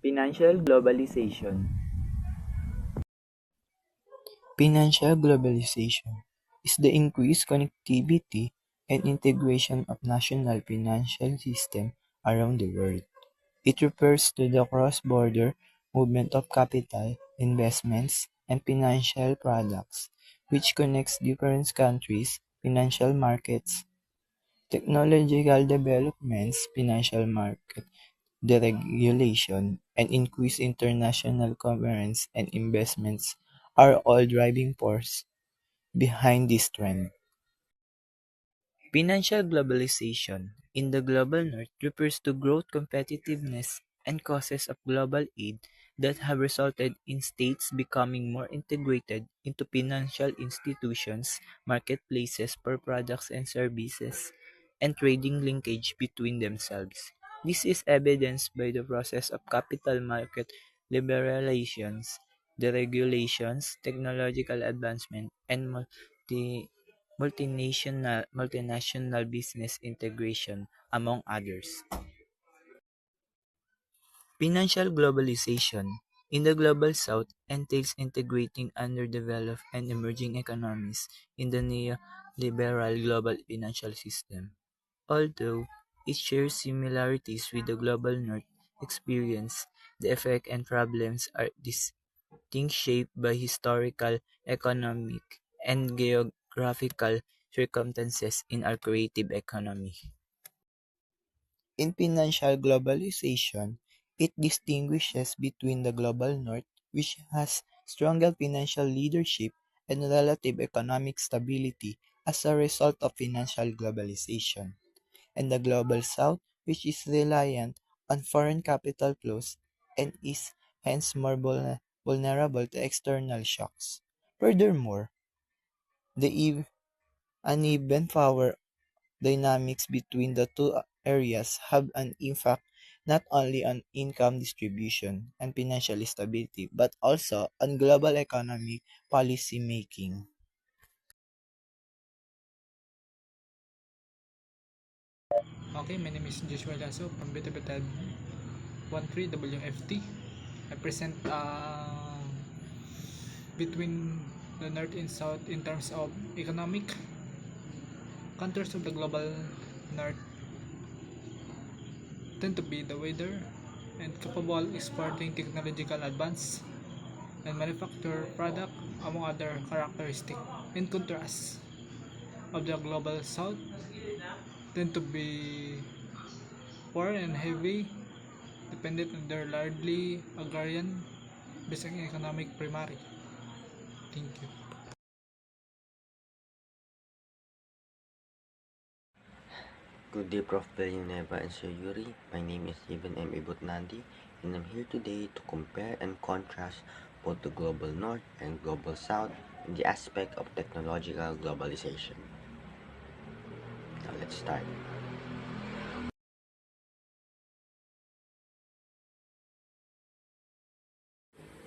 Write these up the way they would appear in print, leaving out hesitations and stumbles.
Financial globalization. Financial globalization is the increased connectivity and integration of national financial systems around the world. It refers to the cross-border movement of capital, investments, and financial products, which connects different countries' financial markets. Technological developments, financial market deregulation, and increased international commerce and investments are all driving forces behind this trend. Financial globalization in the global north refers to growth, competitiveness, and causes of global aid that have resulted in states becoming more integrated into financial institutions, marketplaces for products and services, and trading linkage between themselves. This is evidenced by the process of capital market liberalizations, deregulations, technological advancement, and multinational business integration, among others. Financial globalization in the Global South entails integrating underdeveloped and emerging economies in the neoliberal global financial system. Although it shares similarities with the Global North experience, the effect and problems are distinct, shaped by historical, economic, and geographical circumstances in our creative economy. In financial globalization, it distinguishes between the Global North, which has stronger financial leadership and relative economic stability as a result of financial globalization, and the Global South, which is reliant on foreign capital flows and is hence more vulnerable to external shocks. Furthermore, the uneven power dynamics between the two areas have an impact not only on income distribution and financial stability, but also on global economic policy making. Okay, my name is Joshua Lasso from Betabetan 13WFT. I present between the North and South in terms of economic countries of the global North tend to be the weather and capable exporting technological advance and manufacture product among other characteristics. In contrast, of the global South tend to be poor and heavy dependent on their largely agrarian basic economic primary. Thank you. Good day, Prof. Villanueva and Sir Yuri. My name is Ivan M. Ibutnandi, and I'm here today to compare and contrast both the Global North and Global South in the aspect of technological globalization. Now let's start.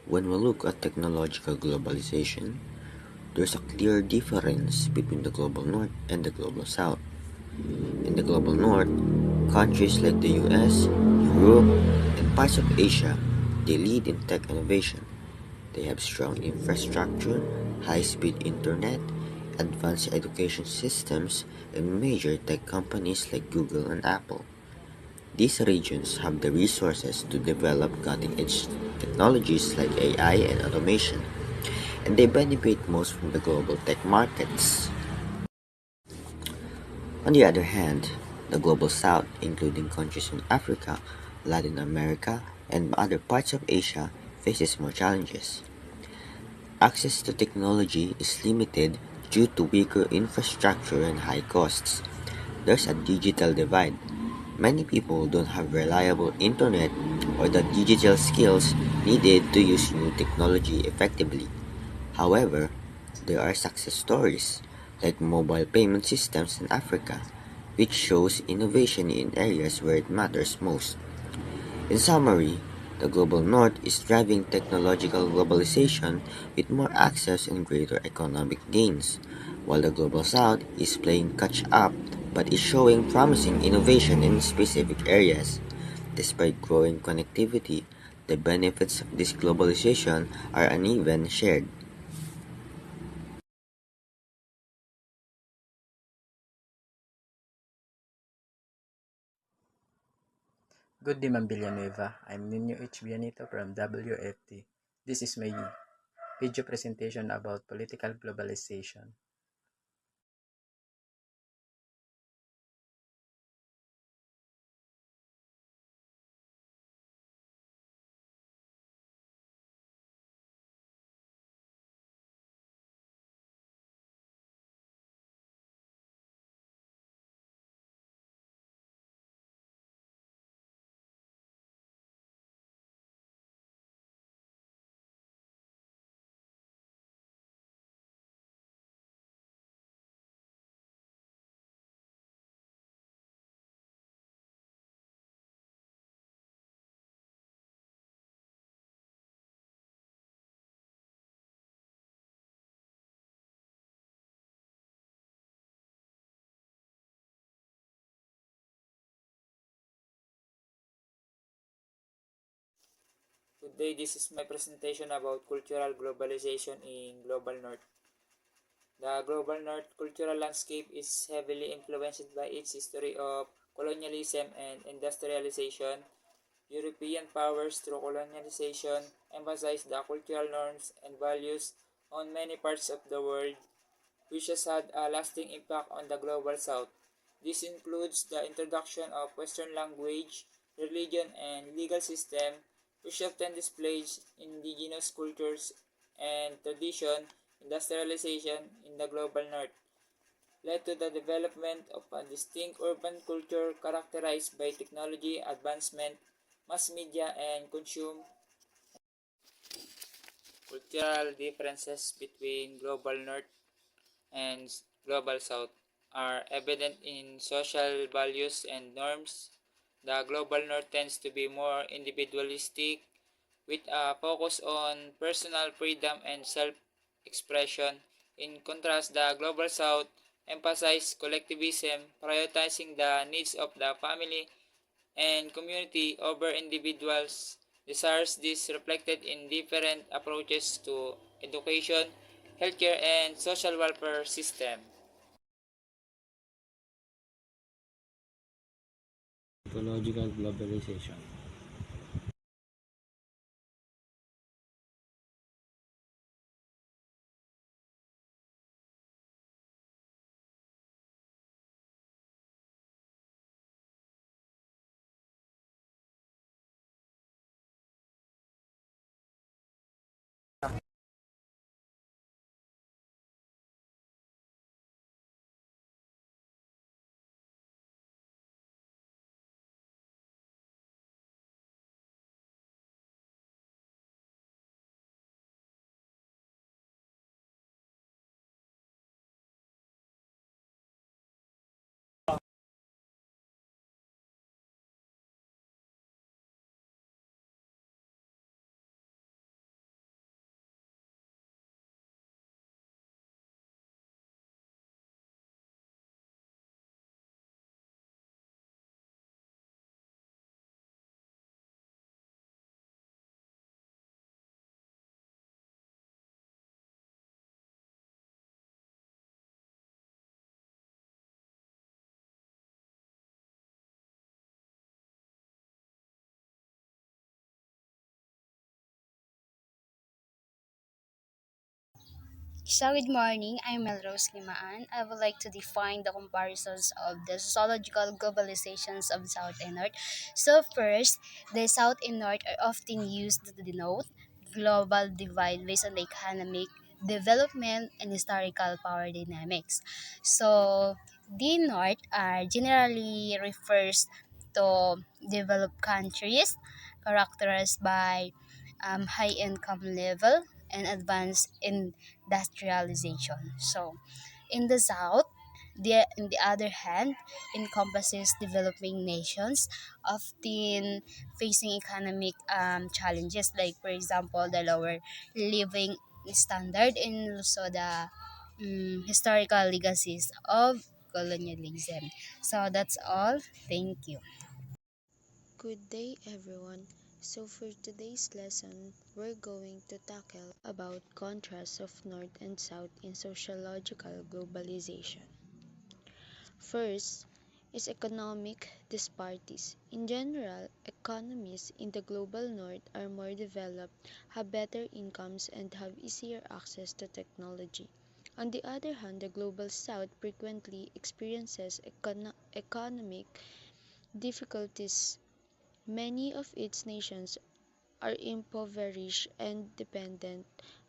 When we look at technological globalization, there's a clear difference between the Global North and the Global South. In the Global North, countries like the US, Europe, and parts of Asia, they lead in tech innovation. They have strong infrastructure, high-speed internet, advanced education systems, and major tech companies like Google and Apple. These regions have the resources to develop cutting-edge technologies like AI and automation, and they benefit most from the global tech markets. On the other hand, the Global South, including countries in Africa, Latin America, and other parts of Asia, faces more challenges. Access to technology is limited due to weaker infrastructure and high costs. There's a digital divide. Many people don't have reliable internet or the digital skills needed to use new technology effectively. However, there are success stories, like mobile payment systems in Africa, which shows innovation in areas where it matters most. In summary, the Global North is driving technological globalization with more access and greater economic gains, while the Global South is playing catch up but is showing promising innovation in specific areas. Despite growing connectivity, The benefits of this globalization are uneven shared. Good day, Ma'am Villanueva. I'm Nino H. Bianito from WFT. This is my video presentation about political globalization. Good day, this is my presentation about cultural globalization in Global North. The Global North cultural landscape is heavily influenced by its history of colonialism and industrialization. European powers through colonialization emphasized the cultural norms and values on many parts of the world, which has had a lasting impact on the global south. This includes the introduction of Western language, religion, and legal system, which often displays indigenous cultures and tradition. Industrialization in the global north led to the development of a distinct urban culture characterized by technology advancement, mass media, and consume. Cultural differences between global north and global south are evident in social values and norms. The global north tends to be more individualistic with a focus on personal freedom and self-expression. In contrast, the global south emphasizes collectivism, prioritizing the needs of the family and community over individuals' desires. This reflected in different approaches to education, healthcare, and social welfare system. Ecological globalization. So, good morning. I'm Melrose Guima-an. I would like to define the comparisons of the sociological globalizations of South and North. So, first, the South and North are often used to denote global divide based on the economic development and historical power dynamics. So, the North generally refers to developed countries characterized by high income level and advanced industrialization. So, in the South, in the other hand, encompasses developing nations often facing economic challenges, like, for example, the lower living standard and also the historical legacies of colonialism. So, that's all. Thank you. Good day, everyone. So for today's lesson, we're going to tackle about contrasts of North and South in sociological globalization. First is economic disparities. In general, economies in the global North are more developed, have better incomes, and have easier access to technology. On the other hand, the global South frequently experiences economic difficulties. Many of its nations are impoverished and dependent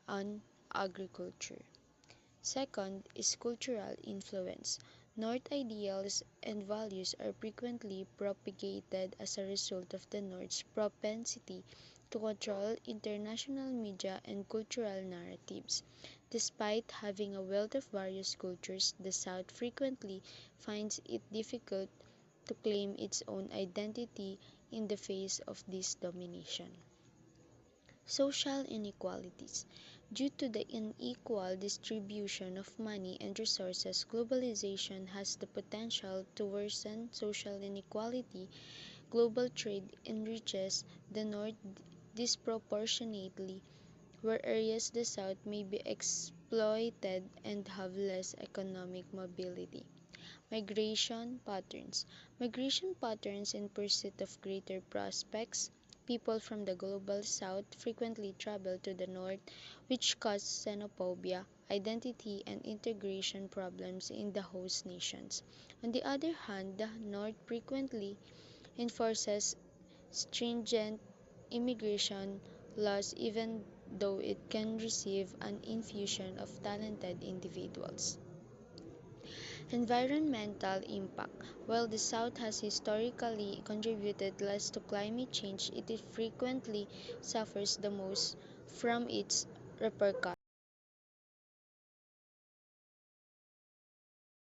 on agriculture. Second is cultural influence. North ideals and values are frequently propagated as a result of the North's propensity to control international media and cultural narratives. Despite having a wealth of various cultures, the South frequently finds it difficult to claim its own identity in the face of this domination. Social inequalities. Due to the unequal distribution of money and resources, globalization has the potential to worsen social inequality. Global trade enriches the North disproportionately, whereas the South may be exploited and have less economic mobility. Migration patterns. Migration patterns in pursuit of greater prospects. People from the global south frequently travel to the north, which causes xenophobia, identity, and integration problems in the host nations. On the other hand, the north frequently enforces stringent immigration laws even though it can receive an infusion of talented individuals. Environmental impact. While the South has historically contributed less to climate change, it frequently suffers the most from its repercussions.